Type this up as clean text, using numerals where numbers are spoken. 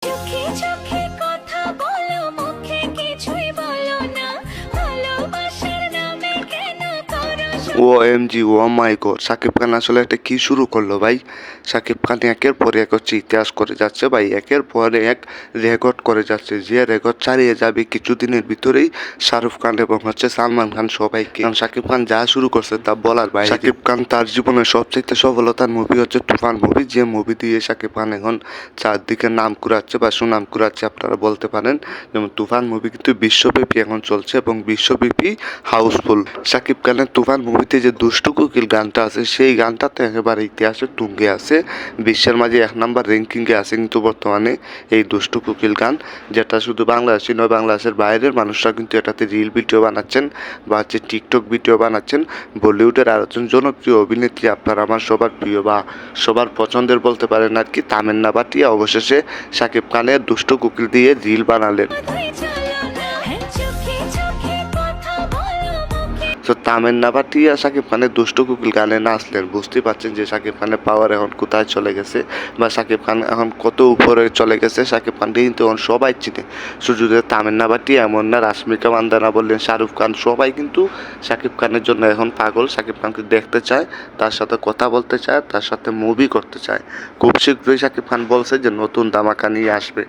চোখে চোখে কথা বলো, মুখে কিছুই বলো না, ভালোবাসার নামে কেন করো ও এম জি, ও মাই গড, সাকিব খান আসলে এটা কি শুরু করলো ভাই? সাকিব খান একের পর এক হচ্ছে ইতিহাস করে যাচ্ছে ভাই, একের পর এক রেকর্ড করে যাচ্ছে, যে রেকর্ড ছাড়িয়ে যাবে কিছুদিনের ভিতরেই শাহরুখ খান এবং হচ্ছে সালমান খান সবাইকে। কারণ সাকিব খান যা শুরু করছে তা বলার ভাই। সাকিব খান তার জীবনের সবচেয়ে সফলতার মুভি হচ্ছে তুফান মুভি, যে মুভি দিয়ে সাকিব খান এখন চারদিকে নাম কুড়াচ্ছে বা সুনাম কুড়াচ্ছে আপনারা বলতে পারেন। যেমন তুফান মুভি কিন্তু বিশ্বব্যাপী এখন চলছে এবং বিশ্বব্যাপী হাউসফুল। সাকিব খানের তুফান মুভিতে যে দুষ্টু কোকিল গানটা আছে, সেই গানটা তো একেবারে ইতিহাসের তুঙ্গে আছে, বিশ্বের মাঝে 1 নম্বর র্যাঙ্কিংয়ে আছে কিন্তু বর্তমানে এই দুষ্টু কোকিল গান, যেটা শুধু বাংলাদেশি নয়, বাংলাদেশের বাইরের মানুষরা কিন্তু এটাতে রিল ভিডিও বানাচ্ছেন বা হচ্ছে টিকটক ভিডিও বানাচ্ছেন। বলিউডের আরেকজন জনপ্রিয় অভিনেত্রী, আপনার আমার সবার প্রিয় বা সবার পছন্দের বলতে পারেন আর কি, তামান্না ভাটিয়া অবশেষে সাকিব খানের দুষ্টু কোকিল দিয়ে রিল বানালেন। শুধুই চলো না, হ্যাঁ চোখে চোখে কথা বলো, মুখে তো তামান্না ভাটিয়া সাকিব খানের দুষ্টু কোকিল গানে নাচলেন, বুঝতেই পারছেন যে সাকিব খানের পাওয়ার এখন কোথায় চলে গেছে বা সাকিব খান এখন কত উপরে চলে গেছে। সাকিব খানকে কিন্তু এখন সবাই চিনে, শুধু যে তামান্না ভাটিয়া এমন না, রাশ্মিকা মান্দানা বললেন, শাহরুখ খান, সবাই কিন্তু সাকিব খানের জন্য এখন পাগল। সাকিব খানকে দেখতে চায়, তার সাথে কথা বলতে চায়, তার সাথে মুভি করতে চায়। খুব শীঘ্রই সাকিব খান বলছে যে নতুন ধামাকা নিয়ে আসবে।